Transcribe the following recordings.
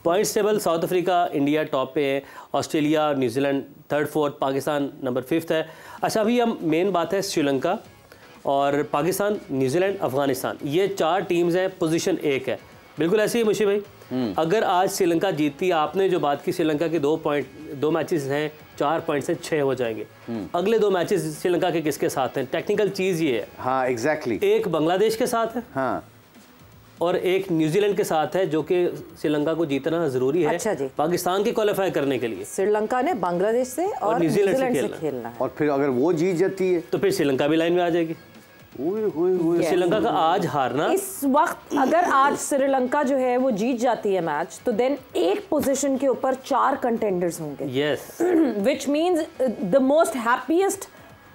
Points table south Africa India top पे है, Australia New Zealand third fourth, Pakistan number 5 है। अच्छा अभी हम मेन बात है श्रीलंका और पाकिस्तान न्यूजीलैंड अफगानिस्तान, ये 4 टीम्स हैं, पोजीशन 1 है। बिल्कुल ऐसे ही मुशी भाई, अगर आज श्रीलंका जीतती, आपने जो बात की श्रीलंका के 2 मैचेस हैं, 4 पॉइंट से 6 हो जाएंगे। अगले 2 मैचेस श्रीलंका के किसके साथ हैं? टेक्निकल चीज़ ये है। हाँ एग्जैक्टली, एक बांग्लादेश के साथ है, हाँ, और एक न्यूजीलैंड के साथ है, जो कि श्रीलंका को जीतना जरूरी है। अच्छा जी। पाकिस्तान के क्वालिफाई करने के लिए श्रीलंका ने बांग्लादेश से और न्यूजीलैंड से खेलना है, और फिर अगर वो जीत जाती है तो फिर श्रीलंका भी लाइन में आ जाएगी। श्रीलंका का आज हारना, इस वक्त अगर आज श्रीलंका जो है वो जीत जाती है मैच, तो देन एक पोजीशन के ऊपर 4 कंटेंडर्स होंगे। Yes, which means the most happiest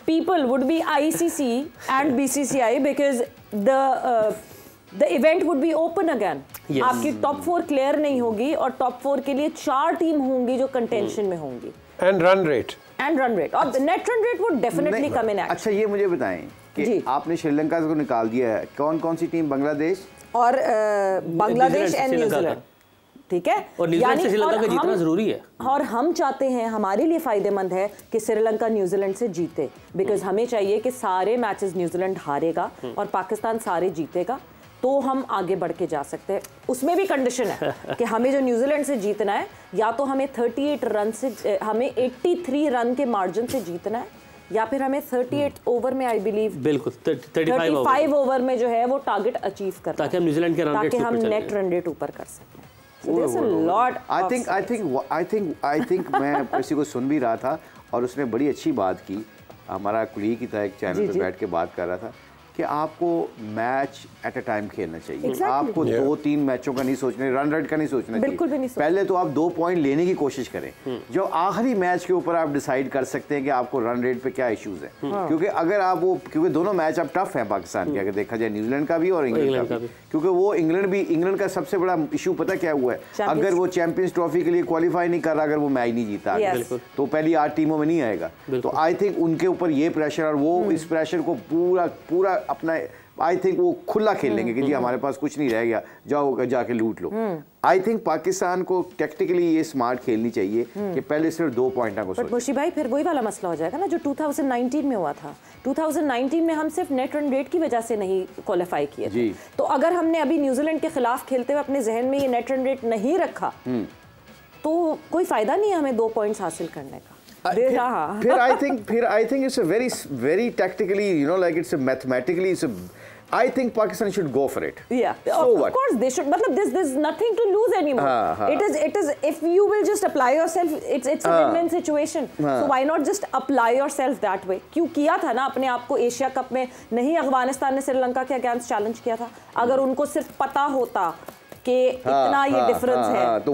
people would be ICC and BCCI because the event would be open again. आपकी टॉप 4 क्लियर नहीं होगी और टॉप 4 के लिए 4 टीम होंगी जो कंटेंशन में होंगी। एंड रन रेट और net run rate would definitely come in action. अच्छा ये मुझे बताएं कि आपने श्रीलंका को निकाल दिया है, कौन कौन सी टीम? बांग्लादेश और बांग्लादेश एंड न्यूजीलैंड, ठीक है, और न्यूजीलैंड से श्रीलंका का जीतना जरूरी है। और हम चाहते हैं, हमारे लिए फायदेमंद है कि श्रीलंका न्यूजीलैंड से जीते, बिकॉज हमें चाहिए कि सारे मैचेस न्यूजीलैंड हारेगा और पाकिस्तान सारे जीतेगा, तो हम आगे बढ़ के जा सकते हैं। उसमें भी कंडीशन है कि हमें जो न्यूजीलैंड से जीतना है, या तो हमें 38 रन से, हमें 83 रन के मार्जिन से जीतना है, या फिर हमें 38 ओवर में, आई बिलीव बिल्कुल 35 ओवर में जो है वो टारगेट अचीव करना, ताकि हम न्यूजीलैंड के रन रेट, ताकि हम नेट रन रेट ऊपर कर सकें। So there's a lot I think मैं किसी को सुन भी रहा था और उसने बड़ी अच्छी बात की, हमारा कुलीग की था, एक चैनल पे बैठ के बात कर रहा था कि आपको मैच एट अ टाइम खेलना चाहिए। आपको 2-3 मैचों का नहीं सोचना, रन रेट का नहीं सोचना चाहिए। पहले तो आप 2 पॉइंट लेने की कोशिश करें, जो आखिरी मैच के ऊपर आप डिसाइड कर सकते हैं कि आपको रन रेट पे क्या इश्यूज है। क्योंकि अगर आप वो, क्योंकि दोनों मैच अब टफ है पाकिस्तान के, अगर देखा जाए न्यूजीलैंड का भी और इंग्लैंड का भी, क्योंकि वो इंग्लैंड का सबसे बड़ा इशू पता क्या हुआ है, अगर वो चैंपियंस ट्रॉफी के लिए क्वालिफाई नहीं कर रहा, अगर वो मैच नहीं जीता तो पहली 8 टीमों में नहीं आएगा। तो आई थिंक उनके ऊपर ये प्रेशर, और वो इस प्रेशर को पूरा अपना, आई थिंक वो खुला खेल लेंगे कि जी हमारे पास कुछ नहीं रह गया, जाओ जाके लूट लो। आई थिंक पाकिस्तान को टेक्निकली ये स्मार्ट खेलनी चाहिए कि पहले सिर्फ 2 पॉइंट को सोचें। मुशी भाई, फिर वही वाला मसला हो जाएगा ना जो 2019 में हुआ था। 2019 में हम सिर्फ नेट रन रेट की वजह से नहीं क्वालिफाई किए थे, तो अगर हमने अभी न्यूजीलैंड के खिलाफ खेलते हुए अपने जहन में ये नेट रन रेट नहीं रखा, तो कोई फायदा नहीं है हमें 2 पॉइंट्स हासिल करने का। फिर I think it's a very tactically, you know, like it's a mathematically, I think Pakistan should go for it. Yeah, of course they should. But there's nothing to lose anymore. It is if you will just apply yourself, it's a win-win situation. So why not just apply yourself that way? क्यों किया था ना अपने आप को Asia cup में, नहीं अफगानिस्तान ने श्रीलंका के अगेंस्ट चैलेंज किया था। अगर उनको सिर्फ पता होता कि इतना ये डिफरेंस है, तो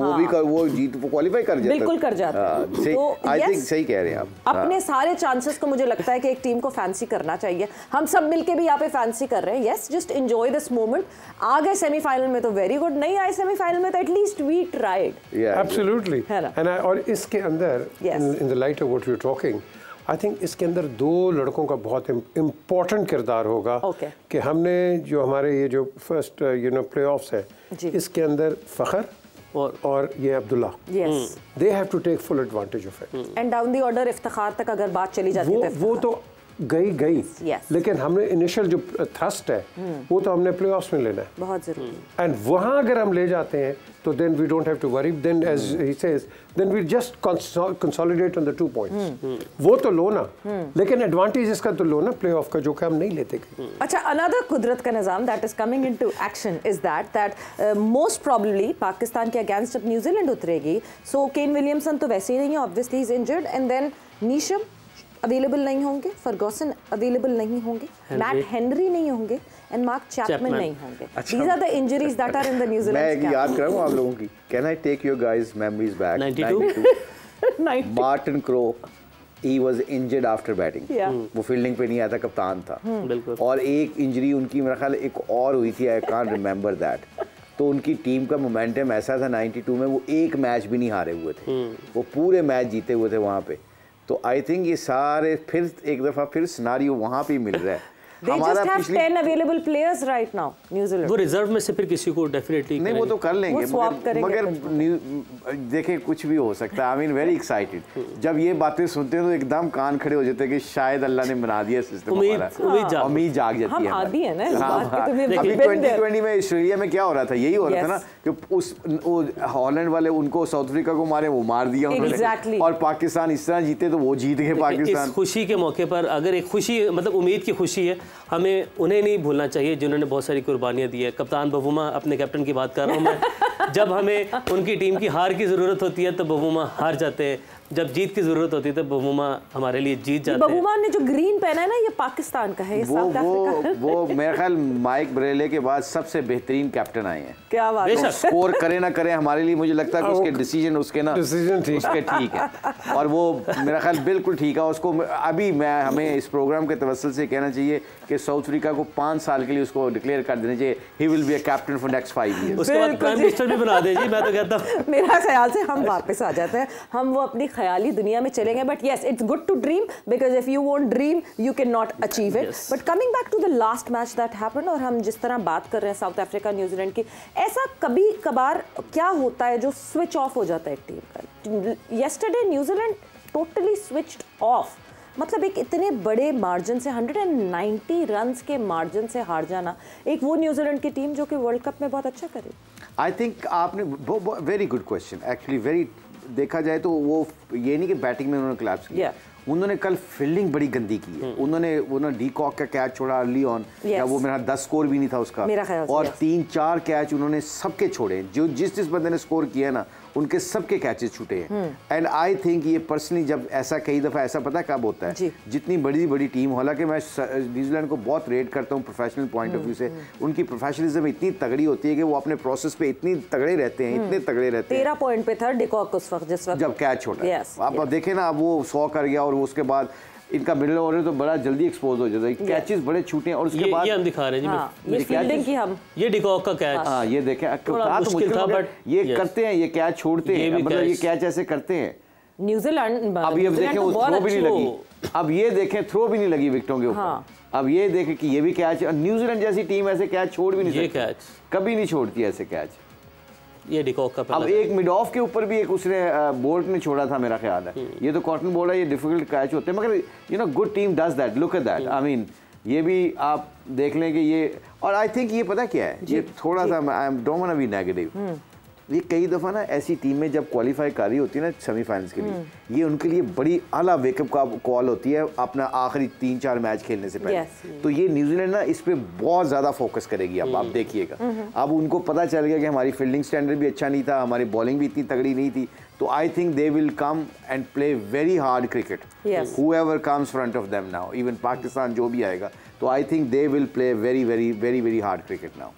वो जीत वो क्वालीफाई कर जाता, बिल्कुल कर जाता। तो आई थिंक सही कह रहे हैं आप। अपने सारे चांसेस को मुझे लगता है कि एक टीम को फैंसी करना चाहिए। हम सब मिलके भी यहाँ पे फैंसी कर रहे हैं। Yes, just enjoy this moment. आ गए सेमीफाइनल में तो वेरी गुड, नहीं आए सेमीफाइनल में तो एटलीस्ट वी ट्राइड। एब्सोल्युटली। और इसके अंदर in the light of what you are talking, I think इसके अंदर 2 लड़कों का बहुत इम्पोर्टेंट किरदार होगा कि हमने जो हमारे ये जो फर्स्ट प्लेऑफ्स है, इसके अंदर फ़खर और ये Abdullah, they have to take full advantage of it. And down the order Iftikhar तक अगर बात चली जाती है वो तो गई लेकिन हमने इनिशियल जो थ्रस्ट है वो तो हमने प्लेऑफ्स में लेना है, बहुत जरूरी। एंड वहाँ अगर हम ले जाते हैं तो then we don't have to worry, then as he says then we just consolidate on the 2 points. वो तो लो ना, लेकिन एडवांटेज इसका तो लो ना प्लेऑफ का, जो कि हम नहीं लेते। अच्छा, अनदर कुदरत का निज़ाम that is coming into action is that most probably Pakistan के अगेंस्ट जब न्यूजीलैंड उतरेगी, सो केन विलियमसन तो वैसे ही नहीं है, obviously is injured, and then Neesham available नहीं होंगे, फर्गूसन अवेलेबल नहीं होंगे, मैट हेनरी नहीं होंगे, एंड मार्क चैपमैन नहीं होंगे। These are the injuries that are in the New Zealand. मैं याद कराऊं आप लोगों की, Can I take your guys memories back? 92. Martin Crowe, he was injured after batting. वो फील्डिंग पे नहीं आया था, कप्तान था। और एक इंजरी उनकी मेरा ख्याल एक और हुई थी, I can't remember that. तो उनकी टीम का मोमेंटम ऐसा था 92 में, वो एक मैच भी नहीं हारे हुए थे, वो पूरे मैच जीते हुए थे वहाँ पे। तो आई थिंक ये सारे फिर एक दफ़ा फिर सिनारियो वहाँ पे मिल रहा है हमारा 10 available players right now New Zealand. वो रिजर्व में से फिर किसी को डेफिनेटली नहीं, वो तो कर लेंगे, मगर देखे कुछ भी हो सकता है। आई मीन वेरी एक्साइटेड जब ये बातें सुनते हैं तो एकदम कान खड़े हो जाते हैं कि शायद अल्लाह ने बना दिया सिस्टम, उम्मीद जाग जाती है। आदी है ना अभी 2020 में ऑस्ट्रेलिया में क्या हो रहा था, यही हो रहा था ना कि उस हॉलैंड वाले उनको साउथ अफ्रीका को मारे, वो मार दिया उन्होंने, और पाकिस्तान इस तरह जीते तो वो जीत गए पाकिस्तान। इस खुशी के मौके पर अगर एक खुशी मतलब उम्मीद की खुशी है, हमें उन्हें नहीं भूलना चाहिए जिन्होंने बहुत सारी कुर्बानियां दी है। कप्तान बवुमा, अपने कैप्टन की बात कर रहा हूँ मैं, जब हमें उनकी टीम की हार की ज़रूरत होती है तो बवुमा हार जाते हैं, जब जीत की जरूरत होती है तो बवुमा हमारे लिए जीत जाते हैं। बवुमा ने जो ग्रीन पहना है ना, ये पाकिस्तान का है, ये साउथ अफ्रीका। वो मेरे ख्याल माइक ब्रेले के बाद सबसे बेहतरीन कैप्टन आए हैं। क्या बात है। स्कोर करे ना करे हमारे लिए मुझे लगता है कि उसके डिसीजन उसके ठीक है, और वो मेरा ख्याल बिल्कुल ठीक है। उसको अभी हमें इस प्रोग्राम के तवस्सुल से कहना चाहिए कि साउथ अफ्रीका को 5 साल के लिए उसको डिक्लेयर कर देना चाहिए, he will be a captain for next 5 years. उसके बाद प्राइम मिनिस्टर भी बना दे जी, मैं तो कहता हूं। मेरा ख्याल से हम वापस आ जाते हैं, हम वो अपनी ख्याली दुनिया में चलेंगे। But yes, it's good to dream, because if you won't dream you can not achieve it. But coming back to the last match that happened, और हम जिस तरह बात कर रहे हैं साउथ अफ्रीका न्यूजीलैंड की, ऐसा कभी कभार क्या होता है जो स्विच ऑफ हो जाता है एक टीम का। Yesterday New Zealand totally switched off, मतलब एक इतने बड़े मार्जिन से 190 रन्स के मार्जिन से हार जाना एक वो न्यूजीलैंड की टीम जो कि वर्ल्ड कप में बहुत अच्छा करे। आई थिंक आपने very good question actually, very देखा जाए तो वो ये नहीं कि बैटिंग में उन्होंने क्लैप्स किया, उन्होंने कल फील्डिंग बड़ी गंदी की है। उन्होंने डी कॉक का कैच छोड़ा अर्ली ऑन, या वो मेरा 10 स्कोर भी नहीं था उसका, और 3-4 कैच उन्होंने सबके छोड़े, जो जिस बंदे ने स्कोर किया ना उनके सबके कैचेस छूटे हैं। एंड आई थिंक ये पर्सनली जब ऐसा कई दफ़ा ऐसा पता कब होता है, जितनी बड़ी टीम, हालांकि मैं न्यूजीलैंड को बहुत रेट करता हूँ प्रोफेशनल पॉइंट ऑफ व्यू से, उनकी प्रोफेशनलिज्म इतनी तगड़ी होती है कि वो अपने प्रोसेस पे इतने तगड़े रहते हैं, 13 पॉइंट पे था डी कॉक उस वक्त जिस वक्त जब कैच छोड़ा। आप देखें ना, अब वो 100 कर गया, और उसके बाद इनका मिडल ऑर्डर तो बड़ा जल्दी एक्सपोज हो जाता है, कैचेस बड़े छूटे हैं, और उसके बाद ये हम दिखा रहे हैं जी, ये फील्डिंग की हम, ये डी कॉक का कैच, हाँ ये देखें मुश्किल था, बट ये करते हैं, ये कैच छोड़ते हैं, मतलब ये कैच ऐसे करते हैं न्यूजीलैंड। अब ये देखें थ्रो भी नहीं लगी, अब ये देखें थ्रो भी नहीं लगी विकेटों के ऊपर। अब ये देखें कि ये भी कैच, न्यूजीलैंड जैसी टीम ऐसे कैच छोड़ भी नहीं सकती, कैच कभी नहीं छोड़ती ऐसे कैच। ये डिकॉक का अब एक मिड ऑफ के ऊपर भी एक उसने बोल्ट ने छोड़ा था मेरा ख्याल है, ये तो कॉटन बॉल है, ये डिफिकल्ट कैच होते हैं, मगर you know good team does that, look at that. I mean ये भी आप देख लें कि ये, और आई थिंक ये पता क्या है, ये थोड़ा सा I don't want to be negative, ये कई दफ़ा ना ऐसी टीमें जब क्वालिफाई कर रही होती है ना सेमीफाइनल्स के लिए, ये उनके लिए बड़ी आला वेकअप का कॉल होती है अपना आखिरी 3-4 मैच खेलने से पहले। तो ये न्यूजीलैंड ना इस पे बहुत ज़्यादा फोकस करेगी। अब आप देखिएगा, अब उनको पता चल गया कि हमारी फील्डिंग स्टैंडर्ड भी अच्छा नहीं था, हमारी बॉलिंग भी इतनी तगड़ी नहीं थी, तो I think they will come and play very hard cricket, whoever comes front of them now, even Pakistan जो भी आएगा, तो I think they will play very very very very hard cricket now.